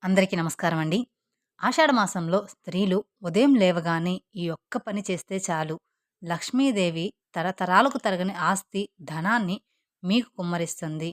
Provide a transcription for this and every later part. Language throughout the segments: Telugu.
అందరికీ నమస్కారం అండి. ఆషాఢ మాసంలో స్త్రీలు ఉదయం లేవగానే ఈ ఒక్క పని చేస్తే చాలు, లక్ష్మీదేవి తరతరాలకు తరగని ఆస్తి, ధనాన్ని మీకు కుమ్మరిస్తుంది.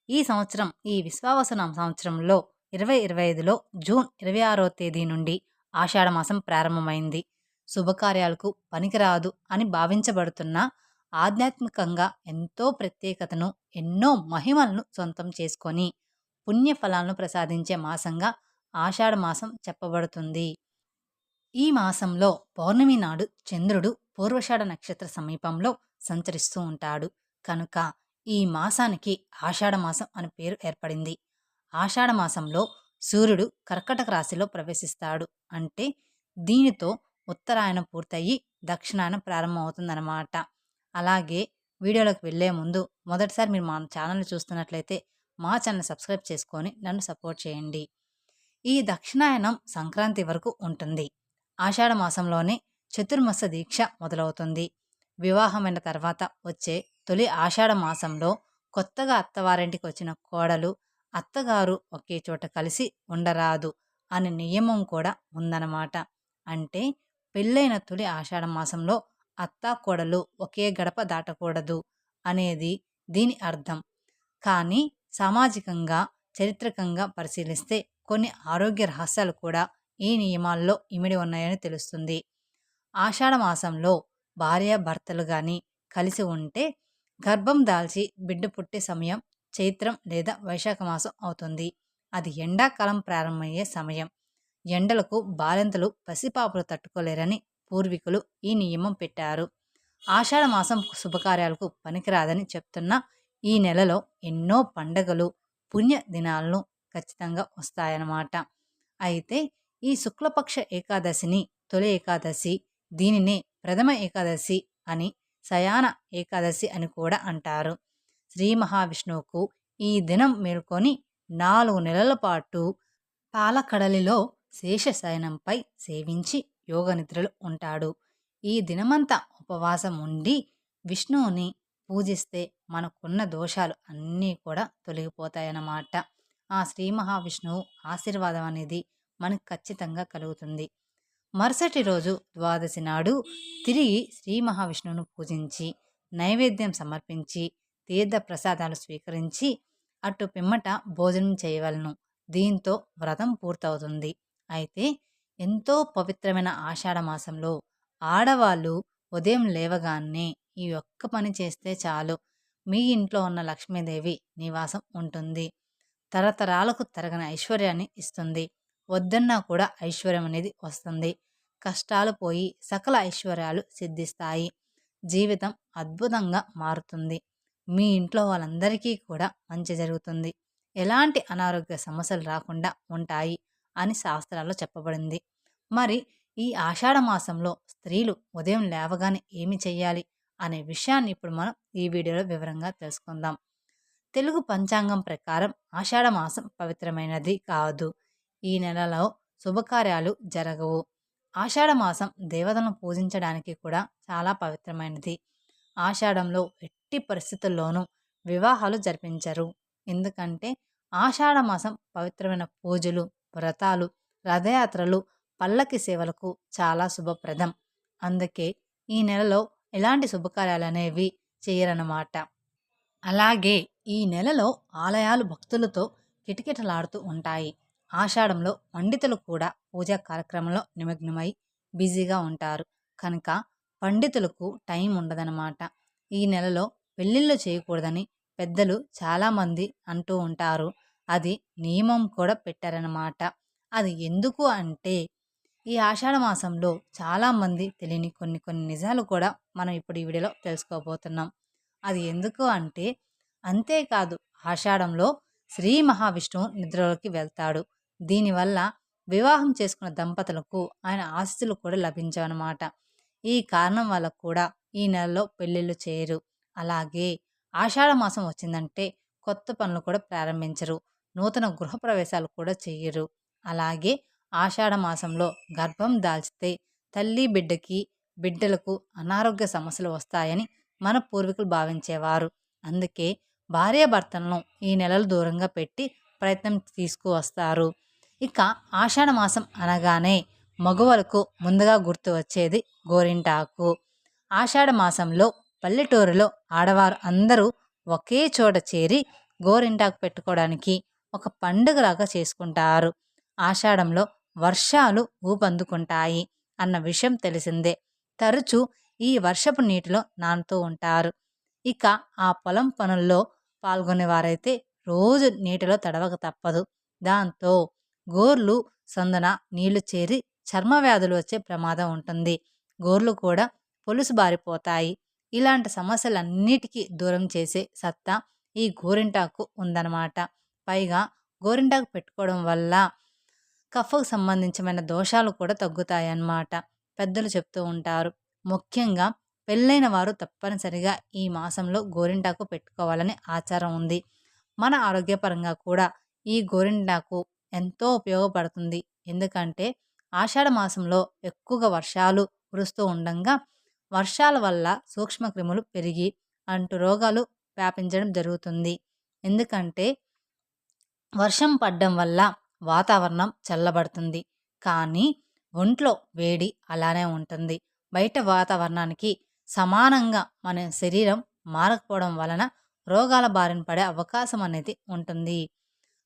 ఈ సంవత్సరం ఈ విశ్వావసు సంవత్సరంలో 2025లో జూన్ 26వ తేదీ నుండి ఆషాఢ మాసం ప్రారంభమైంది. శుభకార్యాలకు పనికిరాదు అని భావించబడుతున్న ఆధ్యాత్మికంగా ఎంతో ప్రత్యేకతను, ఎన్నో మహిమలను సొంతం చేసుకొని పుణ్యఫలాలను ప్రసాదించే మాసంగా ఆషాఢ మాసం చెప్పబడుతుంది. ఈ మాసంలో పౌర్ణమి నాడు చంద్రుడు పూర్వషాఢ నక్షత్ర సమీపంలో సంచరిస్తూ ఉంటాడు. కనుక ఈ మాసానికి ఆషాఢ మాసం అని పేరు ఏర్పడింది. ఆషాఢ మాసంలో సూర్యుడు కర్కటక రాశిలో ప్రవేశిస్తాడు. అంటే దీనితో ఉత్తరాయణం పూర్తయి దక్షిణాయనం ప్రారంభమవుతుందన్నమాట. అలాగే వీడియోలోకి వెళ్లే ముందు మొదటిసారి మీరు మా ఛానల్ని చూస్తున్నట్లయితే మా ఛానల్ సబ్స్క్రైబ్ చేసుకొని నన్ను సపోర్ట్ చేయండి. ఈ దక్షిణాయనం సంక్రాంతి వరకు ఉంటుంది. ఆషాఢ మాసంలోనే చతుర్మాస దీక్ష మొదలవుతుంది. వివాహమైన తర్వాత వచ్చే తొలి ఆషాఢ మాసంలో కొత్తగా అత్తవారింటికి వచ్చిన కోడలు, అత్తగారు ఒకే చోట కలిసి ఉండరాదు అనే నియమం కూడా ఉందన్నమాట. అంటే పెళ్ళైన తొలి ఆషాఢ మాసంలో అత్తా కోడలు ఒకే గడప దాటకూడదు అనేది దీని అర్థం. కానీ సామాజికంగా, చరిత్రకంగా పరిశీలిస్తే కొన్ని ఆరోగ్య రహస్యాలు కూడా ఈ నియమాల్లో ఇమిడి ఉన్నాయని తెలుస్తుంది. ఆషాఢ మాసంలో భార్యాభర్తలు గాని కలిసి ఉంటే గర్భం దాల్చి బిడ్డ పుట్టే సమయం చైత్రం లేదా వైశాఖ మాసం అవుతుంది. అది ఎండాకాలం ప్రారంభమయ్యే సమయం. ఎండలకు బాలింతలు, పసిపాపలు తట్టుకోలేరని పూర్వీకులు ఈ నియమం పెట్టారు. ఆషాఢ మాసం శుభకార్యాలకు పనికిరాదని చెప్తున్న ఈ నెలలో ఎన్నో పండగలు, పుణ్య దినాలను ఖచ్చితంగా వస్తాయన్నమాట. అయితే ఈ శుక్లపక్ష ఏకాదశిని తొలి ఏకాదశి, దీనినే ప్రథమ ఏకాదశి అని, శయాన ఏకాదశి అని కూడా అంటారు. శ్రీ మహావిష్ణువుకు ఈ దినం మేల్కొని 4 నెలల పాటు పాలకడలిలో శేషశయనంపై సేవించి యోగనిద్రలు ఉంటాడు. ఈ దినమంతా ఉపవాసం ఉండి విష్ణువుని పూజిస్తే మనకున్న దోషాలు అన్నీ కూడా తొలగిపోతాయన్నమాట. ఆ శ్రీ మహావిష్ణువు ఆశీర్వాదం అనేది మనకు ఖచ్చితంగా కలుగుతుంది. మరుసటి రోజు ద్వాదశి నాడు తిరిగి శ్రీ మహావిష్ణువును పూజించి నైవేద్యం సమర్పించి తీర్థ ప్రసాదాలు స్వీకరించి అటు పిమ్మట భోజనం చేయవలను. దీంతో వ్రతం పూర్తవుతుంది. అయితే ఎంతో పవిత్రమైన ఆషాఢ మాసంలో ఆడవాళ్ళు ఉదయం లేవగానే ఈ ఒక్క పని చేస్తే చాలు, మీ ఇంట్లో ఉన్న లక్ష్మీదేవి నివాసం ఉంటుంది. తరతరాలకు తరగని ఐశ్వర్యాన్ని ఇస్తుంది. వద్దన్నా కూడా ఐశ్వర్యం అనేది వస్తుంది. కష్టాలు పోయి సకల ఐశ్వర్యాలు సిద్ధిస్తాయి. జీవితం అద్భుతంగా మారుతుంది. మీ ఇంట్లో వాళ్ళందరికీ కూడా మంచి జరుగుతుంది. ఎలాంటి అనారోగ్య సమస్యలు రాకుండా ఉంటాయి అని శాస్త్రాల్లో చెప్పబడింది. మరి ఈ ఆషాఢ మాసంలో స్త్రీలు ఉదయం లేవగానే ఏమి చెయ్యాలి అనే విషయాన్ని ఇప్పుడు మనం ఈ వీడియోలో వివరంగా తెలుసుకుందాం. తెలుగు పంచాంగం ప్రకారం ఆషాఢ మాసం పవిత్రమైనది కాదు. ఈ నెలలో శుభకార్యాలు జరగవు. ఆషాఢ మాసం దేవతలను పూజించడానికి కూడా చాలా పవిత్రమైనది. ఆషాఢంలో ఎట్టి పరిస్థితుల్లోనూ వివాహాలు జరిపించరు. ఎందుకంటే ఆషాఢ మాసం పవిత్రమైన పూజలు, వ్రతాలు, రథయాత్రలు, పల్లకి సేవలకు చాలా శుభప్రదం. అందుకే ఈ నెలలో ఎలాంటి శుభకార్యాలు అనేవి చేయరన్నమాట. అలాగే ఈ నెలలో ఆలయాలు భక్తులతో కిటకిటలాడుతూ ఉంటాయి. ఆషాఢంలో పండితులు కూడా పూజా కార్యక్రమంలో నిమగ్నమై బిజీగా ఉంటారు. కనుక పండితులకు టైం ఉండదన్నమాట. ఈ నెలలో పెళ్ళిళ్ళు చేయకూడదని పెద్దలు చాలామంది అంటూ ఉంటారు. అది నియమం కూడా పెట్టారన్నమాట. అది ఎందుకు అంటే ఈ ఆషాఢ మాసంలో చాలామంది తెలియని కొన్ని కొన్ని నిజాలు కూడా మనం ఇప్పుడు ఈ వీడియోలో తెలుసుకోబోతున్నాం. అది ఎందుకు అంటే, అంతేకాదు ఆషాఢంలో శ్రీ మహావిష్ణువు నిద్రలోకి వెళ్తాడు. దీనివల్ల వివాహం చేసుకున్న దంపతులకు ఆయన ఆస్తులు కూడా లభించవన్నమాట. ఈ కారణం వల్ల కూడా ఈ నెలలో పెళ్ళిళ్ళు చేయరు. అలాగే ఆషాఢ మాసం వచ్చిందంటే కొత్త పనులు కూడా ప్రారంభించరు. నూతన గృహప్రవేశాలు కూడా చెయ్యరు. అలాగే ఆషాఢ మాసంలో గర్భం దాల్చితే తల్లి బిడ్డలకు అనారోగ్య సమస్యలు వస్తాయని మన పూర్వీకులు భావించేవారు. అందుకే భార్యాభర్తలను ఈ నెలలు దూరంగా పెట్టి ప్రయత్నం తీసుకువస్తారు. ఇక ఆషాఢ మాసం అనగానే మగవలకు ముందుగా గుర్తు వచ్చేది గోరింటాకు. ఆషాఢ మాసంలో పల్లెటూరులో ఆడవారు అందరూ ఒకే చోట చేరి గోరింటాకు పెట్టుకోవడానికి ఒక పండుగలాగా చేసుకుంటారు. ఆషాఢంలో వర్షాలు ఊపందుకుంటాయి అన్న విషయం తెలిసిందే. తరచూ ఈ వర్షపు నీటిలో నానుతూ ఉంటారు. ఇక ఆ పొలం పనుల్లో పాల్గొనేవారైతే రోజు నీటిలో తడవక తప్పదు. దాంతో గోర్లు సందున నీళ్లు చేరి చర్మ వ్యాధులు వచ్చే ప్రమాదం ఉంటుంది. గోర్లు కూడా పొలుసు బారిపోతాయి. ఇలాంటి సమస్యలన్నిటికీ దూరం చేసే సత్తా ఈ గోరింటాకు ఉందన్నమాట. పైగా గోరింటాకు పెట్టుకోవడం వల్ల కఫకు సంబంధించిన దోషాలు కూడా తగ్గుతాయన్నమాట. పెద్దలు చెప్తూ ఉంటారు. ముఖ్యంగా పెళ్ళైన వారు తప్పనిసరిగా ఈ మాసంలో గోరింటాకు పెట్టుకోవాలని ఆచారం ఉంది. మన ఆరోగ్యపరంగా కూడా ఈ గోరింటాకు ఎంతో ఉపయోగపడుతుంది. ఎందుకంటే ఆషాఢ మాసంలో ఎక్కువగా వర్షాలు కురుస్తూ ఉండంగా వర్షాల వల్ల సూక్ష్మక్రిములు పెరిగి అంటు రోగాలు వ్యాపించడం జరుగుతుంది. ఎందుకంటే వర్షం పడడం వల్ల వాతావరణం చల్లబడుతుంది. కానీ ఒంట్లో వేడి అలానే ఉంటుంది. బయట వాతావరణానికి సమానంగా మన శరీరం మారకపోవడం వలన రోగాల బారిన పడే అవకాశం అనేది ఉంటుంది.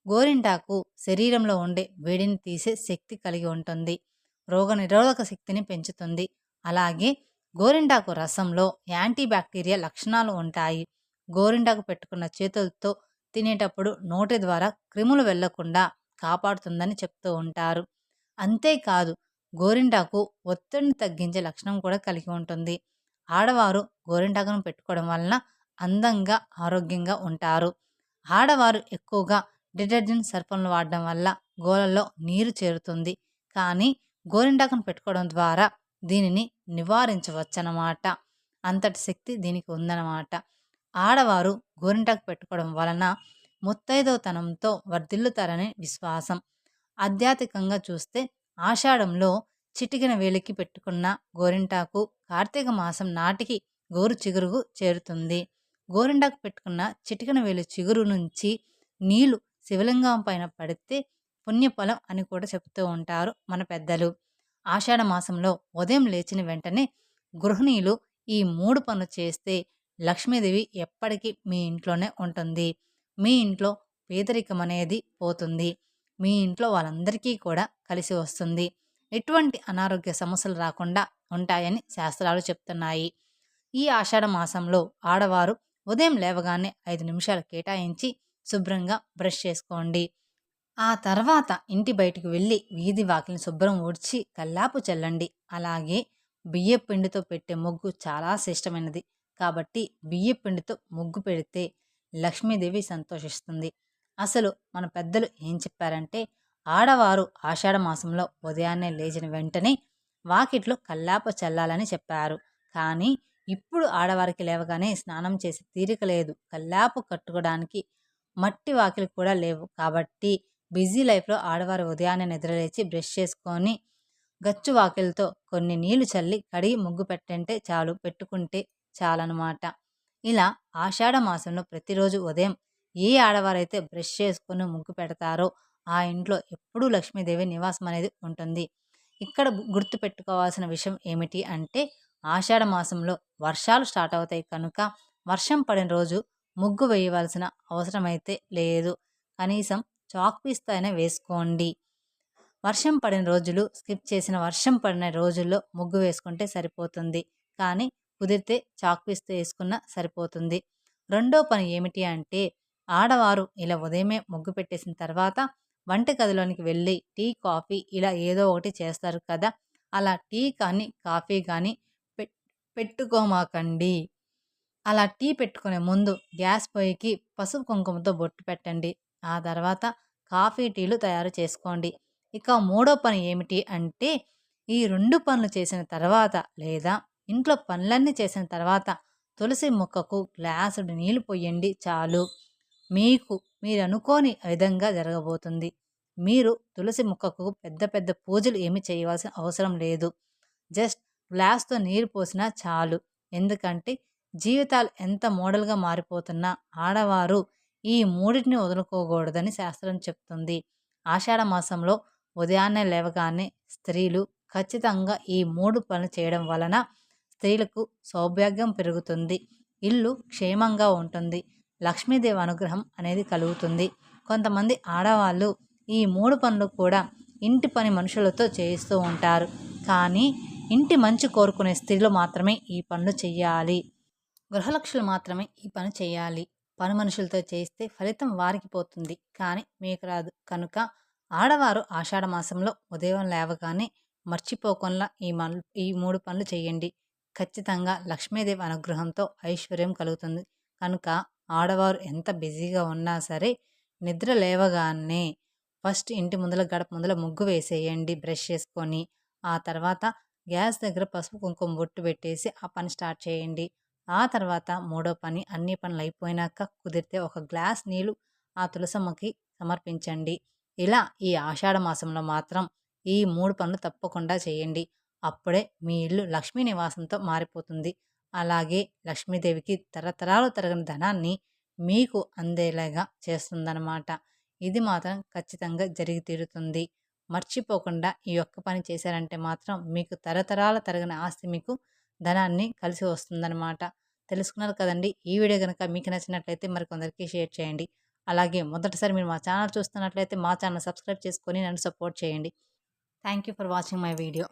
గోరింటాకు శరీరంలో ఉండే వేడిని తీసే శక్తి కలిగి ఉంటుంది. రోగనిరోధక శక్తిని పెంచుతుంది. అలాగే గోరింటాకు రసంలో యాంటీ బ్యాక్టీరియా లక్షణాలు ఉంటాయి. గోరింటాకు పెట్టుకున్న చేతులతో తినేటప్పుడు నోటి ద్వారా క్రిములు వెళ్లకుండా కాపాడుతుందని చెప్తూ ఉంటారు. అంతేకాదు గోరింటాకు ఒత్తిడిని తగ్గించే లక్షణం కూడా కలిగి ఉంటుంది. ఆడవారు గోరింటాకును పెట్టుకోవడం వలన అందంగా ఆరోగ్యంగా ఉంటారు. ఆడవారు ఎక్కువగా డిటర్జెంట్ సర్ఫలను వాడడం వల్ల గోళ్ళల్లో నీరు చేరుతుంది. కానీ గోరింటాకును పెట్టుకోవడం ద్వారా దీనిని నివారించవచ్చనమాట. అంతటి శక్తి దీనికి ఉందన్నమాట. ఆడవారు గోరింటాకు పెట్టుకోవడం వలన ముత్తైదోతనంతో వర్ధిల్లుతారని విశ్వాసం. ఆధ్యాత్మికంగా చూస్తే ఆషాఢంలో చిటికెన వేలికి పెట్టుకున్న గోరింటాకు కార్తీక మాసం నాటికి గోరు చిగురుకు చేరుతుంది. గోరింటాకు పెట్టుకున్న చిటికెన వేలు చిగురు నుంచి నీళ్లు శివలింగం పైన పడితే పుణ్యఫలం అని కూడా చెప్తూ ఉంటారు మన పెద్దలు. ఆషాఢ మాసంలో ఉదయం లేచిన వెంటనే గృహిణీలు ఈ 3 పనులు చేస్తే లక్ష్మీదేవి ఎప్పటికీ మీ ఇంట్లోనే ఉంటుంది. మీ ఇంట్లో పేదరికం అనేది పోతుంది. మీ ఇంట్లో వాళ్ళందరికీ కూడా కలిసి వస్తుంది. ఎటువంటి అనారోగ్య సమస్యలు రాకుండా ఉంటాయని శాస్త్రాలు చెప్తున్నాయి. ఈ ఆషాఢ మాసంలో ఆడవారు ఉదయం లేవగానే 5 నిమిషాలు కేటాయించి శుభ్రంగా బ్రష్ చేసుకోండి. ఆ తర్వాత ఇంటి బయటకు వెళ్ళి వీధి వాకిలిని శుభ్రం ఊడ్చి కల్లాపు చల్లండి. అలాగే బియ్యపు పిండితో పెట్టే ముగ్గు చాలా శ్రేష్టమైనది. కాబట్టి బియ్యపు పిండితో ముగ్గు పెడితే లక్ష్మీదేవి సంతోషిస్తుంది. అసలు మన పెద్దలు ఏం చెప్పారంటే ఆడవారు ఆషాఢ మాసంలో ఉదయాన్నే లేచిన వెంటనే వాకిట్లో కల్లాపు చల్లాలని చెప్పారు. కానీ ఇప్పుడు ఆడవారికి లేవగానే స్నానం చేసి తీరిక లేదు. కల్లాపు కట్టుకోవడానికి మట్టి వాకిలి కూడా లేవు. కాబట్టి బిజీ లైఫ్లో ఆడవారు ఉదయాన్నే నిద్రలేచి బ్రష్ చేసుకొని గచ్చు వాకిలితో కొన్ని నీళ్లు చల్లి కడిగి ముగ్గు పెట్టుకుంటే చాలన్నమాట. ఇలా ఆషాఢ మాసంలో ప్రతిరోజు ఉదయం ఏ ఆడవారైతే బ్రష్ చేసుకొని ముగ్గు పెడతారో ఆ ఇంట్లో ఎప్పుడూ లక్ష్మీదేవి నివాసం అనేది ఉంటుంది. ఇక్కడ గుర్తుపెట్టుకోవాల్సిన విషయం ఏమిటి అంటే ఆషాఢ మాసంలో వర్షాలు స్టార్ట్ అవుతాయి కనుక వర్షం పడిన రోజు ముగ్గు వేయవలసిన అవసరం అయితే లేదు. కనీసం చాక్ పీస్తో అయినా వేసుకోండి. వర్షం పడిన రోజులు స్కిప్ చేసిన వర్షం పడిన రోజుల్లో ముగ్గు వేసుకుంటే సరిపోతుంది. కానీ కుదిరితే చాక్ పీస్తో వేసుకున్నా సరిపోతుంది. రెండో పని ఏమిటి అంటే ఆడవారు ఇలా ఉదయమే ముగ్గు పెట్టేసిన తర్వాత వంటగదిలోనికి వెళ్ళి టీ కాఫీ ఇలా ఏదో ఒకటి చేస్తారు కదా. అలా టీ కానీ కాఫీ కానీ పెట్టుకోమాకండి. అలా టీ పెట్టుకునే ముందు గ్యాస్ పొయ్యికి పసుపు కుంకుమతో బొట్టు పెట్టండి. ఆ తర్వాత కాఫీ టీలు తయారు చేసుకోండి. ఇక మూడో పని ఏమిటి అంటే ఈ 2 పనులు చేసిన తర్వాత లేదా ఇంట్లో పనులన్నీ చేసిన తర్వాత తులసి మొక్కకు గ్లాసుడు నీళ్లు పొయ్యండి చాలు. మీరు అనుకోని విధంగా జరగబోతుంది. మీరు తులసి మొక్కకు పెద్ద పెద్ద పూజలు ఏమి చేయవలసిన అవసరం లేదు. జస్ట్ గ్లాస్తో నీరు పోసినా చాలు. ఎందుకంటే జీవితాలు ఎంత మోడల్గా మారిపోతున్నా ఆడవారు ఈ మూడింటిని వదులుకోకూడదని శాస్త్రం చెప్తుంది. ఆషాఢ మాసంలో ఉదయాన్నే లేవగానే స్త్రీలు ఖచ్చితంగా ఈ 3 పనులు చేయడం వలన స్త్రీలకు సౌభాగ్యం పెరుగుతుంది. ఇల్లు క్షేమంగా ఉంటుంది. లక్ష్మీదేవి అనుగ్రహం అనేది కలుగుతుంది. కొంతమంది ఆడవాళ్ళు ఈ 3 పనులు కూడా ఇంటి పని మనుషులతో చేయిస్తూ ఉంటారు. కానీ ఇంటి మంచి కోరుకునే స్త్రీలు మాత్రమే ఈ పనులు చెయ్యాలి. గృహలక్ష్ములు మాత్రమే ఈ పని చేయాలి. పని మనుషులతో చేయిస్తే ఫలితం వారికి పోతుంది, కానీ మీకు రాదు. కనుక ఆడవారు ఆషాఢ మాసంలో ఉదయం లేవగానే మర్చిపోకుండా ఈ 3 పనులు చేయండి. ఖచ్చితంగా లక్ష్మీదేవి అనుగ్రహంతో ఐశ్వర్యం కలుగుతుంది. కనుక ఆడవారు ఎంత బిజీగా ఉన్నా సరే నిద్ర లేవగానే ఫస్ట్ ఇంటి ముందల గడప ముందల ముగ్గు వేసేయండి బ్రష్ చేసుకొని. ఆ తర్వాత గ్యాస్ దగ్గర పసుపు కుంకుమ బొట్టు పెట్టేసి ఆ పని స్టార్ట్ చేయండి. ఆ తర్వాత మూడో పని అన్ని పనులు అయిపోయినాక కుదిరితే ఒక గ్లాస్ నీళ్ళు ఆ తులసమ్మకి సమర్పించండి. ఇలా ఈ ఆషాఢ మాసంలో మాత్రం ఈ 3 పనులు తప్పకుండా చేయండి. అప్పుడే మీ ఇల్లు లక్ష్మీ నివాసంతో మారిపోతుంది. అలాగే లక్ష్మీదేవికి తరతరాలు తరగని ధనాన్ని మీకు అందేలాగా చేస్తుందన్నమాట. ఇది మాత్రం ఖచ్చితంగా జరిగి తీరుతుంది. మర్చిపోకుండా ఈ ఒక్క పని చేశారంటే మాత్రం మీకు తరతరాల తరగని ఆస్తి మీకు ధనాన్ని కలిసి వస్తుందన్నమాట. తెలుసుకున్నారు కదండీ! ఈ వీడియో గనుక మీకు నచ్చినట్లయితే మరికొందరికి షేర్ చేయండి. అలాగే మొదటిసారి మీరు మా ఛానల్ చూస్తున్నట్లయితే మా ఛానల్ సబ్స్క్రైబ్ చేసుకొని నన్ను సపోర్ట్ చేయండి. Thank you for watching my video.